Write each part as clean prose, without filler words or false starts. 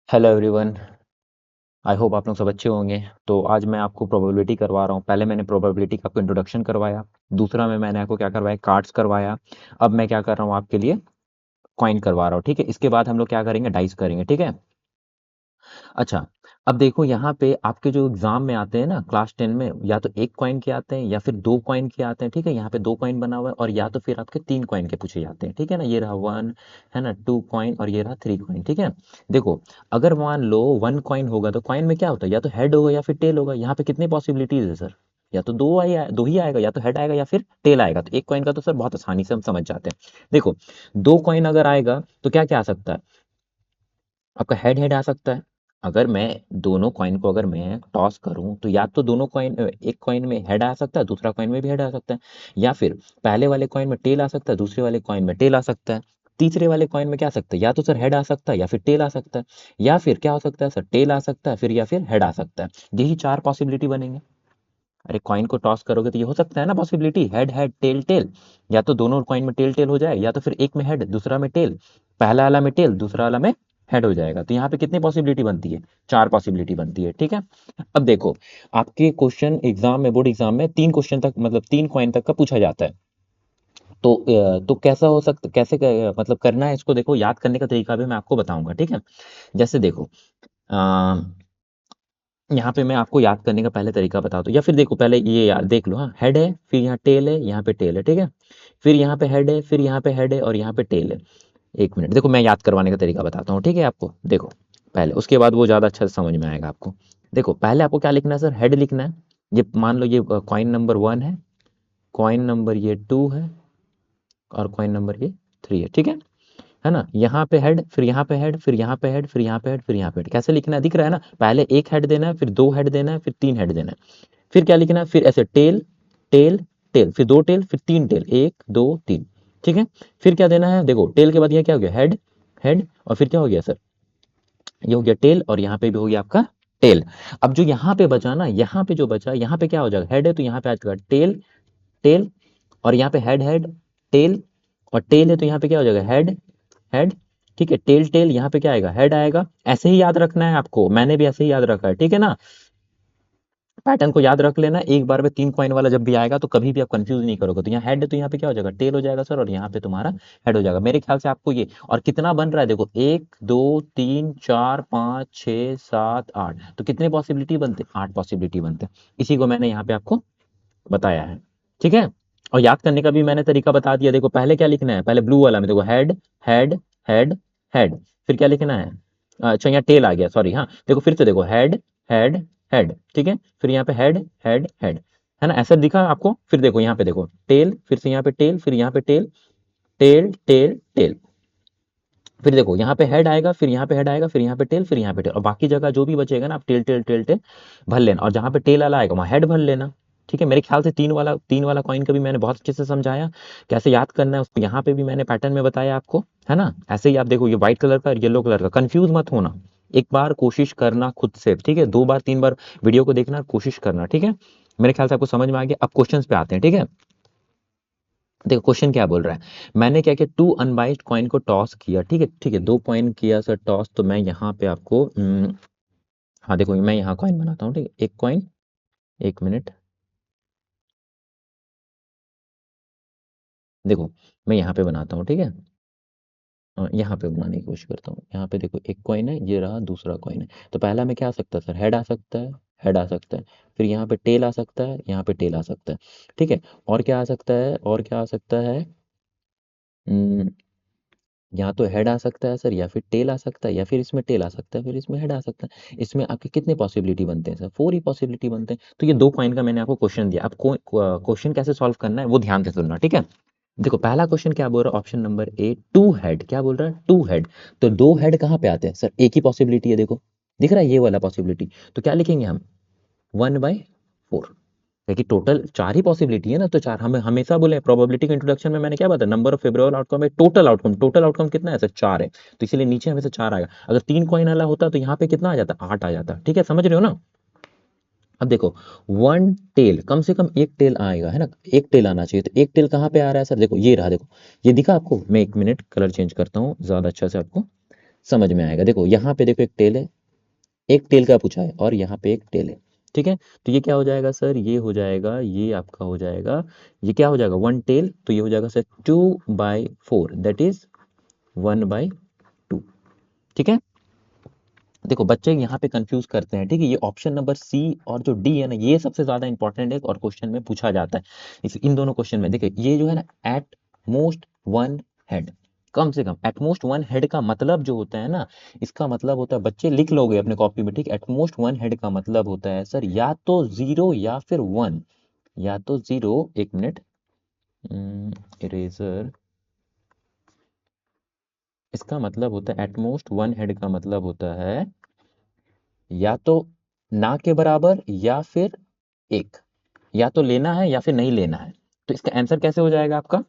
Hello everyone. I hope आप लोग सब अच्छे होंगे। तो आज मैं आपको प्रोबेबिलिटी करवा रहा हूँ। पहले मैंने प्रोबेबिलिटी का आपको इंट्रोडक्शन करवाया, दूसरा में मैंने आपको क्या करवाया, कार्ड्स करवाया। अब मैं क्या कर रहा हूँ आपके लिए, कॉइन करवा रहा हूँ। ठीक है, इसके बाद हम लोग क्या करेंगे, डाइस करेंगे। ठीक है। अच्छा, अब देखो यहाँ पे आपके जो एग्जाम में आते हैं ना क्लास 10 में, या तो एक कॉइन के आते हैं या फिर दो कॉइन के आते हैं। ठीक है, यहाँ पे दो कॉइन बना हुआ है, और या तो फिर आपके तीन कॉइन के पूछे जाते हैं। ठीक है ना, ये रहा वन, है ना, टू कॉइन, और ये रहा थ्री कॉइन। ठीक है। देखो, अगर मान लो वन कॉइन होगा तो कॉइन में क्या होता है, या तो हेड होगा या फिर टेल होगा। यहाँ पे कितनी पॉसिबिलिटीज है सर, या तो दो ही आएगा, या तो हेड आएगा या फिर टेल आएगा। तो एक कॉइन का तो सर बहुत आसानी से हम समझ जाते हैं। देखो, दो कॉइन अगर आएगा तो क्या क्या आ सकता है, आपका हेड हेड आ सकता है। अगर मैं दोनों कॉइन को अगर मैं टॉस करूं तो या तो दोनों कॉइन, एक कॉइन में हेड आ सकता है, दूसरा कॉइन में भी हेड आ सकता है। या फिर पहले वाले कॉइन में टेल आ सकता है, दूसरे वाले कॉइन में टेल आ सकता है। तीसरे वाले कॉइन में क्या आ सकता है, या तो सर हेड आ सकता है या फिर टेल आ सकता है। या फिर क्या हो सकता है सर, टेल आ सकता है फिर, या फिर हेड आ सकता है। यही चार पॉसिबिलिटी बनेंगे। अरे कॉइन को टॉस करोगे तो ये हो सकता है ना possibility, head head tail tail. या तो दोनों कॉइन में टेल टेल हो जाए, या तो फिर एक में हेड दूसरा में टेल, पहला वाला में टेल दूसरा वाला में हेड हो जाएगा। तो यहाँ पे कितनी पॉसिबिलिटी बनती है, चार पॉसिबिलिटी बनती है। ठीक है। अब देखो, आपके क्वेश्चन एग्जाम में, बोर्ड एग्जाम में तीन क्वेश्चन तक, मतलब तीन कॉइन तक का पूछा जाता है। तो कैसा हो सकता, मतलब करना है इसको, देखो याद करने का तरीका भी मैं आपको बताऊंगा। ठीक है। जैसे देखो, यहाँ पे मैं आपको याद करने का पहले तरीका बताता हूँ, या फिर देखो पहले ये याद देख लो। हाँ, हेड है, फिर यहाँ टेल है, यहाँ पे टेल है। ठीक है। फिर यहाँ पे हेड है, फिर यहाँ पे हेड है, और यहाँ पे टेल है। एक मिनट, देखो मैं याद करवाने का तरीका बताता हूँ। ठीक है आपको, देखो पहले, उसके बाद वो ज़्यादा अच्छा से समझ में आएगा आपको। देखो पहले आपको क्या लिखना है सर, हेड लिखना है। ये मान लो ये कॉइन नंबर वन है, कॉइन नंबर ये टू है, और कॉइन नंबर ये थ्री है ना। यहाँ पे हेड, फिर यहाँ पे हेड, फिर यहाँ पे हेड, फिर यहाँ पे हेड, फिर यहाँ पे हेड। कैसे लिखना है, दिख रहा है ना, पहले एक हेड देना है, फिर दो हेड देना है, फिर तीन हेड देना है। फिर क्या लिखना है, फिर ऐसे टेल टेल टेल, फिर दो टेल, फिर तीन टेल, एक दो तीन। ठीक है। फिर क्या देना है, देखो टेल के बाद ये क्या हो गया, हेड हेड, और फिर क्या हो गया सर, ये हो गया टेल, और यहाँ पे भी हो गया आपका टेल। अब जो यहाँ पे बचा ना, यहाँ पे जो बचा, यहाँ पे क्या हो जाएगा, हेड है तो यहाँ पे आ जाएगा टेल टेल, और यहाँ पे हेड हेड टेल, और टेल है तो यहाँ पे क्या हो जाएगा, हेड हेड। ठीक है, टेल टेल, यहाँ पे क्या आएगा, हेड आएगा। ऐसे ही याद रखना है आपको, मैंने भी ऐसे ही याद रखा है। ठीक है ना, पैटर्न को याद रख लेना। एक बार में तीन कॉइन वाला जब भी आएगा तो कभी भी आप कंफ्यूज नहीं करोगे। तो यहाँ हेड है तो यहाँ पे क्या हो जाएगा, टेल हो जाएगा सर, और यहाँ पे तुम्हारा हेड हो जाएगा। मेरे ख्याल से आपको ये, और कितना बन रहा है देखो, एक दो तीन चार पाँच छः सात आठ, तो कितने पॉसिबिलिटी बनते, आठ पॉसिबिलिटी बनते। इसी को मैंने यहाँ पे आपको बताया है। ठीक है। और याद करने का भी मैंने तरीका बता दिया। देखो पहले क्या लिखना है, पहले ब्लू वाला में देखो, हेड हेड हेड हेड। फिर क्या लिखना है, अच्छा यहाँ टेल आ गया, सॉरी। हाँ देखो, फिर से देखो, हेड हेड हेड। ठीक है। फिर यहाँ पे हेड हेड हेड, है ना, ऐसा दिखा आपको। फिर देखो यहाँ पे देखो टेल, फिर से यहाँ पे टेल, फिर यहाँ पे टेल टेल टेल टेल। फिर देखो यहाँ पे हेड आएगा, फिर यहाँ पे हेड आएगा, फिर यहाँ पे टेल, फिर यहाँ पे टेल, और बाकी जगह जो भी बचेगा ना, आप टेल टेल टेल टेल भर लेना, और जहाँ पे टेल वाला आएगा वहाँ हेड भर लेना। ठीक है। मेरे ख्याल से तीन वाला कॉइन का भी मैंने बहुत अच्छे से समझाया, कैसे याद करना है उसको। यहाँ पे भी मैंने पैटर्न में बताया आपको, है ना। ऐसे ही आप देखो, ये व्हाइट कलर का और येलो कलर का, कंफ्यूज मत होना। एक बार कोशिश करना खुद से, ठीक है, दो बार तीन बार वीडियो को देखना, कोशिश करना। ठीक है। मेरे ख्याल से आपको समझ में आ गया। अब क्वेश्चन पे आते हैं। ठीक है। देखो क्वेश्चन क्या बोल रहा है, मैंने क्या किया, टू अनबाइस्ड कॉइन को टॉस किया। ठीक है, ठीक है, दो कॉइन किया सर टॉस। तो मैं यहाँ पे आपको हाँ देखो, मैं यहाँ कॉइन बनाता हूँ। ठीक है, एक कॉइन, एक मिनट, देखो मैं यहाँ पे बनाता हूँ। ठीक है, यहाँ पे बनाने की कोशिश करता हूँ। यहाँ पे देखो एक कॉइन है, ये रहा दूसरा कॉइन है। तो पहला में क्या आ सकता है सर, हेड आ सकता है, हेड आ सकता है। फिर यहाँ पे टेल आ सकता है, यहाँ पे टेल आ सकता है। ठीक है। और क्या आ सकता है, और क्या आ सकता है, या तो हेड आ सकता है सर, या फिर टेल आ सकता है, या फिर इसमें टेल आ सकता है, फिर इसमें हेड आ सकता है। इसमें आपके कितने पॉसिबिलिटी बनते हैं सर, फोर ही पॉसिबिलिटी बनते हैं। तो ये दो कॉइन का मैंने आपको क्वेश्चन दिया। अब क्वेश्चन कैसे सॉल्व करना है वो ध्यान से सुनना। ठीक है। देखो पहला क्वेश्चन क्या बोल रहा है, option number A, two head. क्या बोल रहा है, टू हेड। तो दो हेड कहाँ पे आते हैं सर, एक ही पॉसिबिलिटी है, देखो दिख रहा है ये वाला पॉसिबिलिटी। तो क्या लिखेंगे हम, वन बाई फोर। देखिए टोटल चार ही पॉसिबिलिटी है ना, तो चार, हमें हमेशा बोले प्रोबेबिलिटी के इंट्रोडक्शन में मैंने क्या बताया, नंबर ऑफ फेवरेबल आउटकम है, टोटल आउटकम कितना है सर, चार है। तो इसीलिए नीचे हमेशा चार आएगा। अगर तीन कॉइन वाला होता तो यहाँ पे कितना आ जाता, आठ आ जाता। ठीक है, समझ रहे हो ना। अब देखो, वन टेल, कम से कम एक टेल आएगा, है ना, एक टेल आना चाहिए। तो एक टेल कहाँ पे आ रहा है सर, देखो ये रहा, देखो ये दिखा आपको। मैं एक मिनट कलर चेंज करता हूँ, ज्यादा अच्छा से आपको समझ में आएगा। देखो यहाँ पे देखो एक टेल है, एक टेल का पूछा है और यहाँ पे एक टेल है, ठीक है। तो ये क्या हो जाएगा सर, ये हो जाएगा, ये आपका हो जाएगा, ये क्या हो जाएगा वन टेल, तो ये हो जाएगा सर 2/4 दैट इज 1/2, ठीक है। देखो बच्चे यहाँ पे कंफ्यूज करते हैं, ठीक है। ये ऑप्शन नंबर सी और जो डी है ना, ये सबसे ज्यादा इंपॉर्टेंट है और क्वेश्चन में पूछा जाता है। इन दोनों क्वेश्चन में देखिए ये जो है ना, एट मोस्ट वन हेड, कम से कम एट मोस्ट वन हेड का मतलब जो होता है ना, इसका मतलब होता है, बच्चे लिख लोगे अपने कॉपी में, ठीक। एट मोस्ट वन हेड का मतलब होता है सर या तो जीरो या फिर वन, या तो जीरो, एक मिनट, इरेजर, इसका मतलब होता है एट मोस्ट वन हेड का मतलब होता है या तो ना के बराबर या फिर एक, या तो लेना है या फिर नहीं लेना है। तो इसका आंसर कैसे हो जाएगा आपका,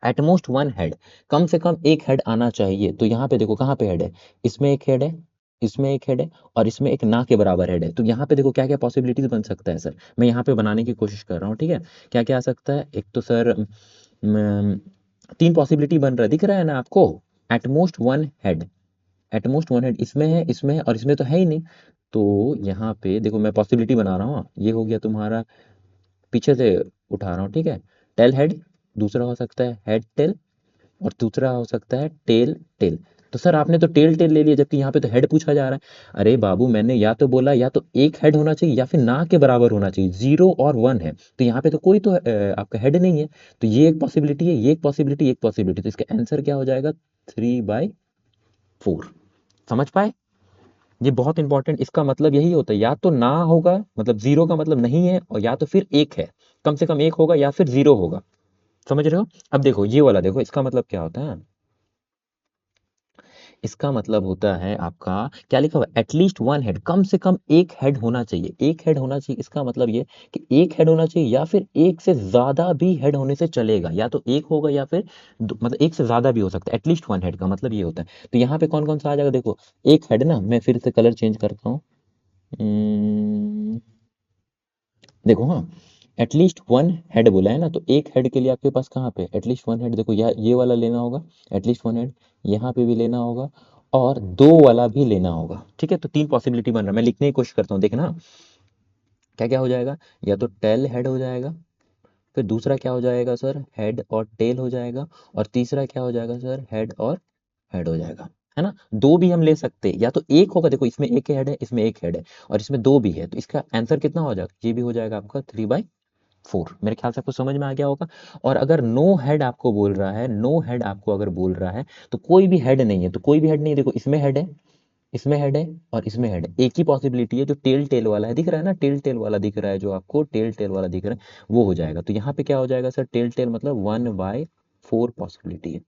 एटमोस्ट वन हेड, कम से कम एक हेड आना चाहिए। तो यहाँ पे देखो कहाँ पे हेड है, इसमें एक हेड है, इसमें एक हेड है और इसमें एक ना के बराबर हेड है। तो यहाँ पे देखो क्या क्या पॉसिबिलिटीज बन सकता है सर, मैं यहाँ पे बनाने की कोशिश कर रहा हूँ, ठीक है। क्या क्या आ सकता है, एक तो सर तीन पॉसिबिलिटी बन रहा है, दिख रहा है ना आपको, at most one head, at most one head इसमें है, इसमें है और इसमें तो है ही नहीं। तो यहाँ पे देखो मैं पॉसिबिलिटी बना रहा हूँ, ये हो गया तुम्हारा, पीछे से उठा रहा हूँ, ठीक है। टेल हेड, दूसरा हो सकता है हेड टेल और दूसरा हो सकता है टेल टेल। तो सर आपने तो टेल टेल ले लिया जबकि यहाँ पे तो हेड पूछा जा रहा है। अरे बाबू मैंने या तो बोला या तो एक हेड होना चाहिए या फिर ना के बराबर होना चाहिए, जीरो और वन है, तो यहाँ पे तो कोई तो आपका हेड नहीं है। तो ये एक पॉसिबिलिटी है, ये एक पॉसिबिलिटी, एक पॉसिबिलिटी, तो इसका आंसर क्या हो जाएगा, 3/4। समझ पाए, ये बहुत इंपॉर्टेंट, इसका मतलब यही होता है या तो ना होगा, मतलब जीरो का मतलब नहीं है, और या तो फिर एक है, कम से कम एक होगा या फिर जीरो होगा। समझ रहे हो। अब देखो ये वाला देखो, इसका मतलब क्या होता है, इसका मतलब होता है आपका, क्या लिखा हुआ है, एटलीस्ट वन हेड, कम से कम एक हेड होना चाहिए, एक हेड होना चाहिए। इसका मतलब ये कि एक हेड होना चाहिए या फिर एक से ज्यादा भी हेड होने से चलेगा, या तो एक होगा या फिर मतलब एक से ज्यादा भी हो सकता है। एटलीस्ट वन हेड का मतलब ये होता है। तो यहाँ पे कौन कौन सा आ जाएगा, देखो एक हेड ना, मैं फिर से कलर चेंज करता हूँ, देखो हाँ, एटलीस्ट वन हेड बोला है ना, तो एक हेड के लिए आपके पास कहाँ पे एटलीस्ट वन हेड, देखो ये वाला लेना होगा एटलीस्ट वन हेड, यहाँ पे भी लेना होगा और दो वाला भी लेना होगा, ठीक है। तो तीन पॉसिबिलिटी बन रहा है, मैं लिखने की कोशिश करता हूँ, देखना क्या क्या हो जाएगा, या तो टेल हेड हो जाएगा, फिर दूसरा क्या हो जाएगा सर, हेड और टेल हो जाएगा, और तीसरा क्या हो जाएगा सर, हेड और हेड हो जाएगा, है ना। दो भी हम ले सकते हैं, या तो एक होगा, देखो इसमें एक हेड है, इसमें एक हेड है और इसमें दो भी है, तो इसका आंसर कितना हो जाएगा, ये भी हो जाएगा आपका 3/4। मेरे ख्याल से आपको समझ में आ गया होगा। और अगर नो हेड आपको बोल रहा है, नो हेड आपको अगर बोल रहा है, तो कोई भी हेड नहीं है, तो कोई भी हेड नहीं, देखो इसमें हेड है, इसमें हेड है और इसमें हेड है, एक ही पॉसिबिलिटी है, जो टेल टेल वाला है, दिख रहा है ना, टेल टेल वाला दिख रहा है, जो आपको टेल टेल वाला दिख रहा है वो हो जाएगा। तो यहाँ पे क्या हो जाएगा सर, टेल टेल मतलब 1/4 पॉसिबिलिटी है।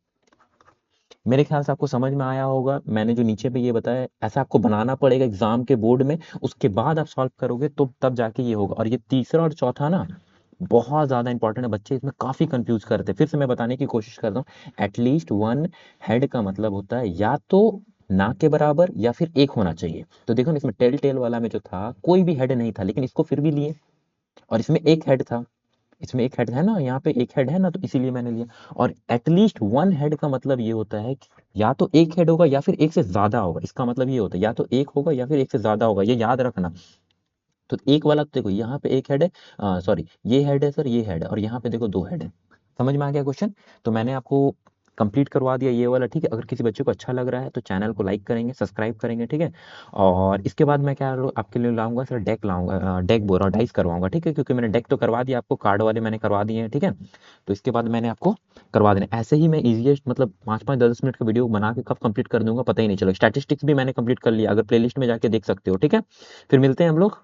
मेरे ख्याल से आपको समझ में आया होगा, मैंने जो नीचे पे ये बताया ऐसा आपको बनाना पड़ेगा एग्जाम के बोर्ड में, उसके बाद आप सॉल्व करोगे तो तब जाके ये होगा। और ये तीसरा और चौथा ना बहुत ज्यादा इंपॉर्टेंट है, बच्चे इसमें काफी कंफ्यूज करते हैं। फिर से मैं बताने की कोशिश करता हूँ, एटलीस्ट वन हेड का मतलब होता है या तो ना के बराबर या फिर एक होना चाहिए। तो देखो ना, इसमें टेल टेल वाला में जो था कोई भी हेड नहीं था, लेकिन इसको फिर भी लिए, और इसमें एक हेड था, इसमें एक हेड है ना, यहाँ पे एक हेड है ना, तो इसीलिए मैंने लिया। और एटलीस्ट वन हेड का मतलब ये होता है कि या तो एक हेड होगा या फिर एक से ज्यादा होगा, इसका मतलब ये होता है या तो एक होगा या फिर एक से ज्यादा होगा, ये याद रखना। तो एक वाला तो देखो यहाँ पे एक हेड है, सॉरी ये हेड है सर, ये हेड है और यहाँ पे देखो दो हेड है। समझ में आ गया क्वेश्चन। तो मैंने आपको कंप्लीट करवा दिया ये वाला, ठीक है। अगर किसी बच्चे को अच्छा लग रहा है तो चैनल को लाइक करेंगे, सब्सक्राइब करेंगे, ठीक है। और इसके बाद मैं क्या आपके लिए लाऊंगा सर, डेक लाऊंगा, डेक बोल रहा हूँ, डाइस करवाऊंगा, ठीक है, क्योंकि मैंने डेक तो करवा दिया आपको, कार्ड वाले मैंने करवा दिए हैं, ठीक है। तो इसके बाद मैंने आपको करवा देना, ऐसे ही मैं इजीएस्ट मतलब 5-5 10 मिनट का वीडियो बना के कब कंप्लीट कर दूंगा पता ही नहीं चलेगा। स्टैटिस्टिक्स भी मैंने कंप्लीट कर लिया, अगर प्लेलिस्ट में जाके देख सकते हो, ठीक है। फिर मिलते हैं हम लोग